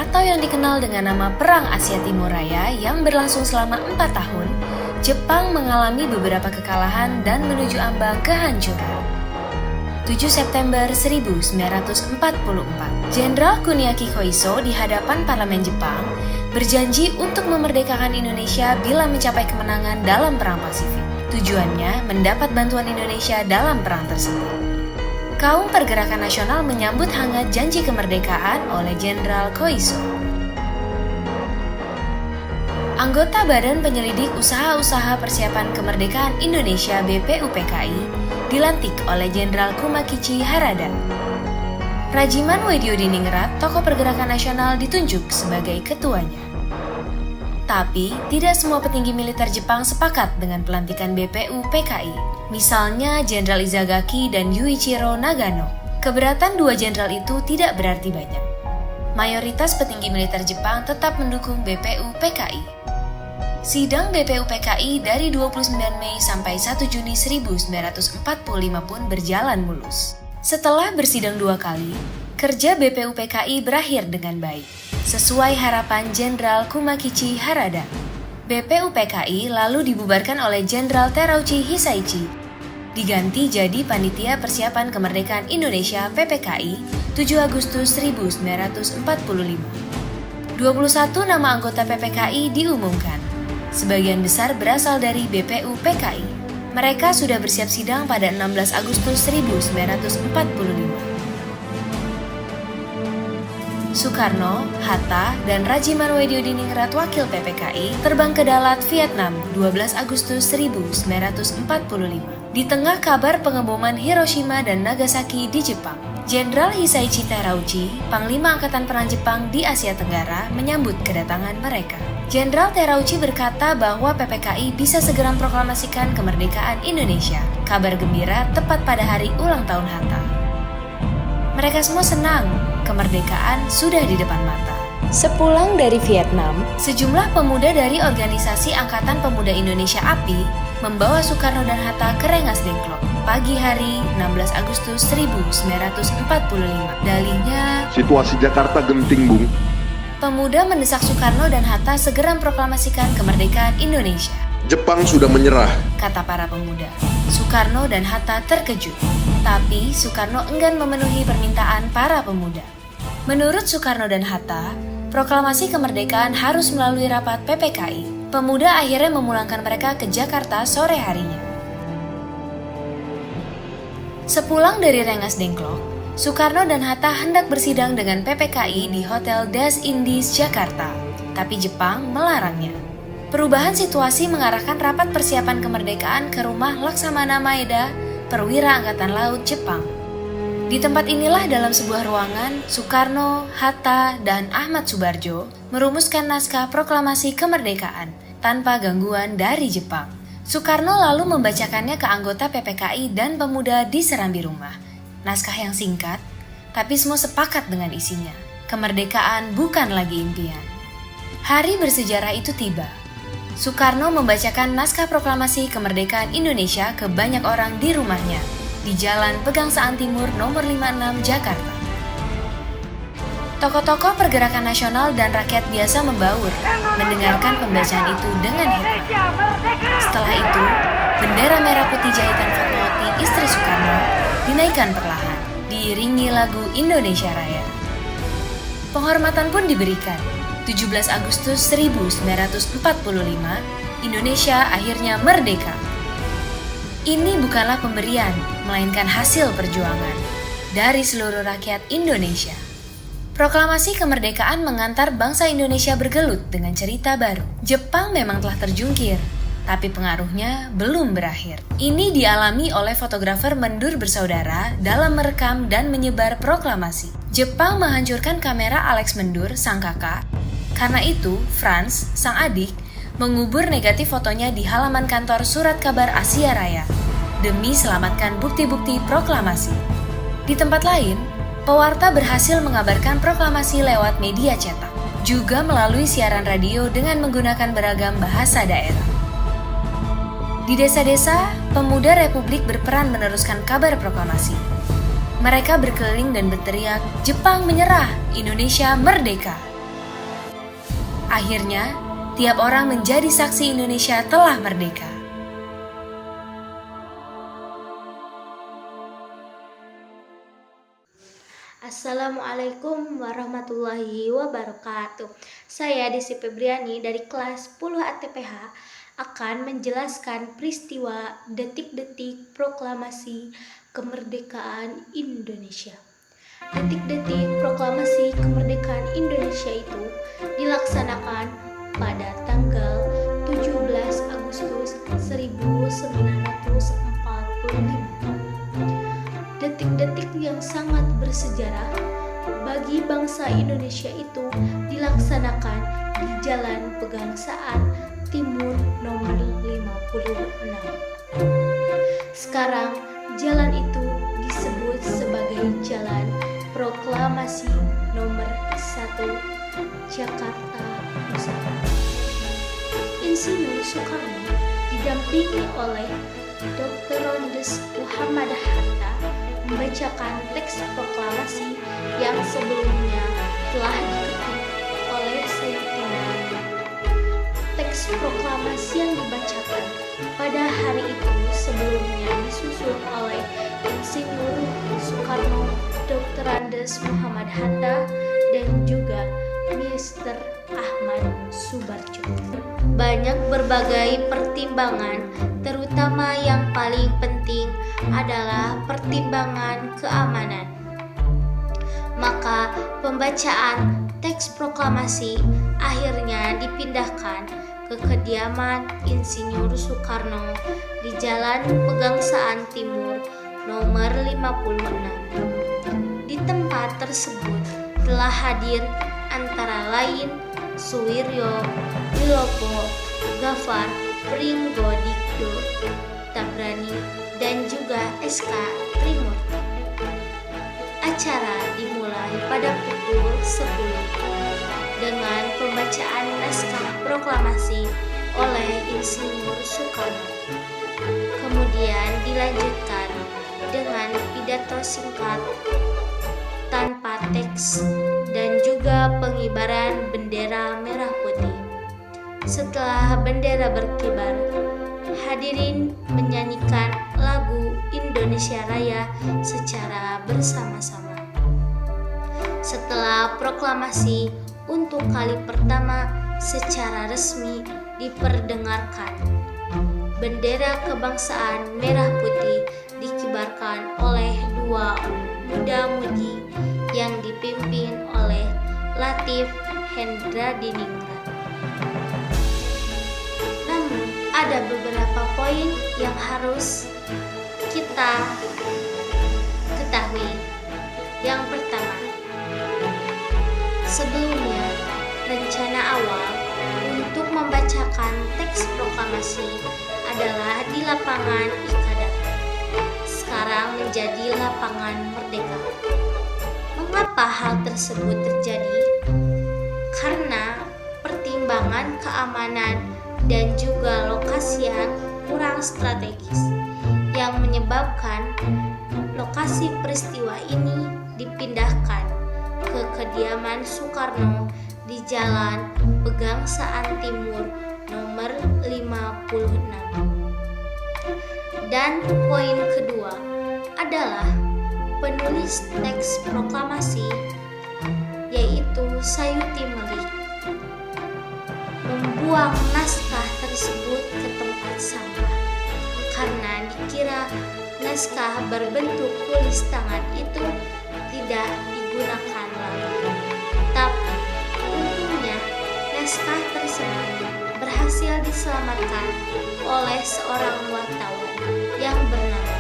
atau yang dikenal dengan nama Perang Asia Timur Raya yang berlangsung selama 4 tahun, Jepang mengalami beberapa kekalahan dan menuju ambang kehancuran. 7 September 1944, Jenderal Kuniaki Koiso di hadapan parlemen Jepang berjanji untuk memerdekakan Indonesia bila mencapai kemenangan dalam Perang Pasifik. Tujuannya mendapat bantuan Indonesia dalam perang tersebut. Kaum Pergerakan Nasional menyambut hangat janji kemerdekaan oleh Jenderal Koiso. Anggota Badan Penyelidik Usaha-Usaha Persiapan Kemerdekaan Indonesia (BPUPKI) dilantik oleh Jenderal Kumakichi Harada. Rajiman Wediodiningrat, tokoh pergerakan nasional, ditunjuk sebagai ketuanya. Tapi, tidak semua petinggi militer Jepang sepakat dengan pelantikan BPUPKI. Misalnya Jenderal Izagaki dan Yuichiro Nagano. Keberatan dua jenderal itu tidak berarti banyak. Mayoritas petinggi militer Jepang tetap mendukung BPUPKI. Sidang BPUPKI dari 29 Mei sampai 1 Juni 1945 pun berjalan mulus. Setelah bersidang 2 kali, kerja BPUPKI berakhir dengan baik, sesuai harapan Jenderal Kumakichi Harada. BPUPKI lalu dibubarkan oleh Jenderal Terauchi Hisaichi, diganti jadi Panitia Persiapan Kemerdekaan Indonesia (PPKI) 7 Agustus 1945. 21 nama anggota PPKI diumumkan. Sebagian besar berasal dari BPUPKI. Mereka sudah bersiap sidang pada 16 Agustus 1945. Soekarno, Hatta, dan Rajiman Wediodiningrat wakil PPKI terbang ke Dalat, Vietnam, 12 Agustus 1945. Di tengah kabar pengeboman Hiroshima dan Nagasaki di Jepang, Jenderal Hisaichi Terauchi, Panglima Angkatan Perang Jepang di Asia Tenggara, menyambut kedatangan mereka. Jenderal Terauchi berkata bahwa PPKI bisa segera memproklamasikan kemerdekaan Indonesia. Kabar gembira tepat pada hari ulang tahun Hatta. Mereka semua senang, kemerdekaan sudah di depan mata. Sepulang dari Vietnam, sejumlah pemuda dari organisasi Angkatan Pemuda Indonesia API membawa Soekarno dan Hatta ke Rengas Dengklok pagi hari 16 Agustus 1945. Dalihnya, situasi Jakarta genting, Bung. Pemuda mendesak Soekarno dan Hatta segera memproklamasikan kemerdekaan Indonesia. Jepang sudah menyerah, kata para pemuda. Soekarno dan Hatta terkejut, tapi Soekarno enggan memenuhi permintaan para pemuda. Menurut Soekarno dan Hatta, proklamasi kemerdekaan harus melalui rapat PPKI. Pemuda akhirnya memulangkan mereka ke Jakarta sore harinya. Sepulang dari Rengas Dengklok, Soekarno dan Hatta hendak bersidang dengan PPKI di Hotel Das Indies, Jakarta, tapi Jepang melarangnya. Perubahan situasi mengarahkan rapat persiapan kemerdekaan ke rumah Laksamana Maeda, perwira Angkatan Laut Jepang. Di tempat inilah dalam sebuah ruangan, Soekarno, Hatta, dan Ahmad Subarjo merumuskan naskah proklamasi kemerdekaan tanpa gangguan dari Jepang. Soekarno lalu membacakannya ke anggota PPKI dan pemuda di serambi rumah. Naskah yang singkat, tapi semua sepakat dengan isinya. Kemerdekaan bukan lagi impian. Hari bersejarah itu tiba. Soekarno membacakan naskah proklamasi kemerdekaan Indonesia ke banyak orang di rumahnya, di Jalan Pegangsaan Timur nomor 56 Jakarta. Tokoh-tokoh pergerakan nasional dan rakyat biasa membaur, mendengarkan pembacaan itu dengan hikmat. Setelah itu, bendera merah putih jahitan Fatmawati, istri Soekarno, dinaikkan perlahan, diiringi lagu Indonesia Raya. Penghormatan pun diberikan. 17 Agustus 1945, Indonesia akhirnya merdeka. Ini bukanlah pemberian, melainkan hasil perjuangan dari seluruh rakyat Indonesia. Proklamasi kemerdekaan mengantar bangsa Indonesia bergelut dengan cerita baru. Jepang memang telah terjungkir, tapi pengaruhnya belum berakhir. Ini dialami oleh fotografer Mendur bersaudara dalam merekam dan menyebar proklamasi. Jepang menghancurkan kamera Alex Mendur, sang kakak. Karena itu, Franz, sang adik, mengubur negatif fotonya di halaman kantor Surat Kabar Asia Raya demi selamatkan bukti-bukti proklamasi. Di tempat lain, pewarta berhasil mengabarkan proklamasi lewat media cetak, juga melalui siaran radio dengan menggunakan beragam bahasa daerah. Di desa-desa, pemuda Republik berperan meneruskan kabar proklamasi. Mereka berkeliling dan berteriak, "Jepang menyerah, Indonesia merdeka!" Akhirnya, tiap orang menjadi saksi Indonesia telah merdeka. Assalamualaikum warahmatullahi wabarakatuh. Saya Desi Febriani dari kelas 10 ATPH akan menjelaskan peristiwa detik-detik proklamasi kemerdekaan Indonesia. Detik-detik proklamasi kemerdekaan Indonesia itu dilaksanakan pada tanggal 17 Agustus 1945. Detik-detik yang sangat bersejarah bagi bangsa Indonesia itu dilaksanakan di Jalan Pegangsaan Timur nomor 56. Sekarang jalan itu disebut sebagai Jalan Proklamasi nomor 1 Jakarta Pusat. Insinyur Soekarno didampingi oleh Dr. Andes Muhammad Hatta membacakan teks proklamasi yang sebelumnya telah diketik oleh Sayyidatina. Teks proklamasi yang dibacakan pada hari itu sebelumnya disusun oleh Insinyur Soekarno, Dr. Andes Muhammad Hatta, dan juga Mr. Ahmad Subarjo. Banyak berbagai pertimbangan, terutama yang paling penting adalah pertimbangan keamanan. Maka pembacaan teks proklamasi akhirnya dipindahkan ke kediaman Insinyur Soekarno di Jalan Pegangsaan Timur nomor 56. Di tempat tersebut telah hadir antara lain Suwiryo, Wilopo, Gafar, Pringgodikdo, Tabrani, dan juga SK Trimurti. Acara dimulai pada pukul 10 dengan pembacaan naskah proklamasi oleh Insinyur Soekarno. Kemudian dilanjutkan dengan pidato singkat tanpa teks dan juga pengibaran bendera merah putih. Setelah bendera berkibar, hadirin menyanyikan lagu Indonesia Raya secara bersama-sama. Setelah proklamasi untuk kali pertama secara resmi diperdengarkan, bendera kebangsaan merah putih dikibarkan oleh dua muda-mudi yang dipimpin oleh Latif Hendradiningrat. Namun ada beberapa poin yang harus kita ketahui. Yang pertama, sebelumnya rencana awal untuk membacakan teks proklamasi adalah di lapangan Ikadar. Sekarang menjadi lapangan Merdeka. Mengapa hal tersebut terjadi? Karena pertimbangan keamanan dan juga lokasi yang kurang strategis yang menyebabkan lokasi peristiwa ini dipindahkan ke kediaman Soekarno di Jalan Pegangsaan Timur nomor 56. Dan poin kedua adalah penulis teks proklamasi, yaitu Sayuti Melik, membuang naskah tersebut ke tempat sampah karena dikira naskah berbentuk tulis tangan itu tidak digunakan lagi. Tapi untungnya naskah tersebut berhasil diselamatkan oleh seorang wartawan yang bernama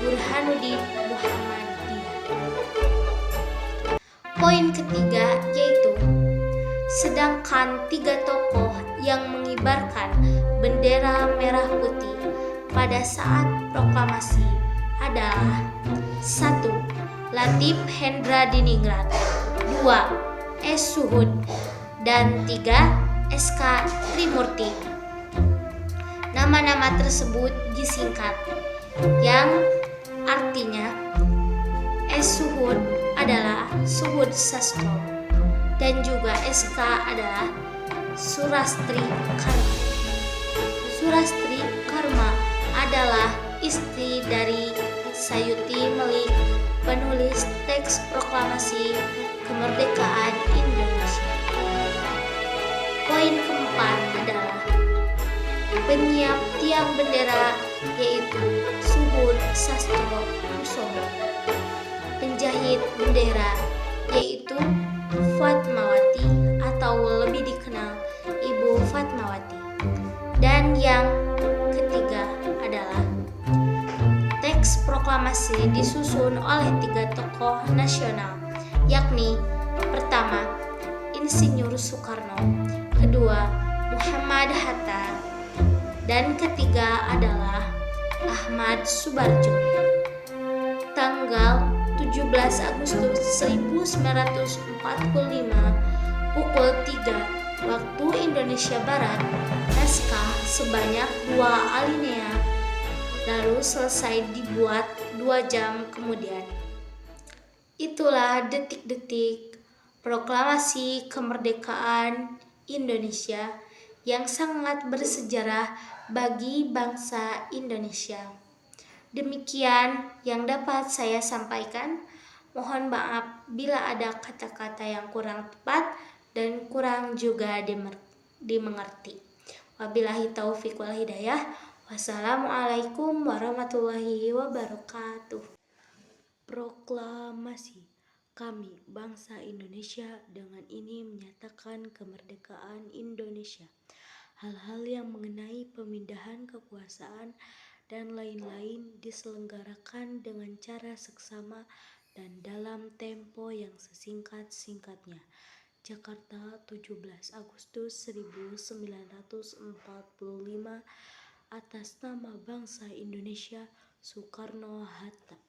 Burhanuddin Muhammadiyah. Poin ketiga yaitu sedangkan tiga tokoh yang mengibarkan bendera merah putih pada saat proklamasi adalah 1. Latif Hendradiningrat, 2. S. Suhud, dan 3. SK Trimurti. Nama-nama tersebut disingkat, yang artinya S. Suhud adalah Suhud Sastro dan juga SK adalah Surastri Karma. Surastri Karma adalah istri dari Sayuti Melik, penulis teks proklamasi kemerdekaan Indonesia. Poin keempat adalah penyiap tiang bendera, yaitu Suhud Sastro Kusomo. Penjahit bendera, yaitu Fatmawati atau lebih dikenal Ibu Fatmawati. Dan yang ketiga adalah teks proklamasi disusun oleh 3 tokoh nasional, yakni pertama Insinyur Soekarno, kedua Muhammad Hatta, dan ketiga adalah Ahmad Subarjo. Tanggal 17 Agustus 1945 pukul 3 waktu Indonesia Barat, naskah sebanyak 2 alinea lalu selesai dibuat 2 jam kemudian. Itulah detik-detik proklamasi kemerdekaan Indonesia yang sangat bersejarah bagi bangsa Indonesia. Demikian yang dapat saya sampaikan. Mohon maaf bila ada kata-kata yang kurang tepat dan kurang juga dimengerti. Wabillahi taufiq wal hidayah. Wassalamualaikum warahmatullahi wabarakatuh. Proklamasi. Kami, bangsa Indonesia, dengan ini menyatakan kemerdekaan Indonesia. Hal-hal yang mengenai pemindahan kekuasaan dan lain-lain diselenggarakan dengan cara seksama dan dalam tempo yang sesingkat-singkatnya. Jakarta, 17 Agustus 1945. Atas nama bangsa Indonesia, Soekarno-Hatta.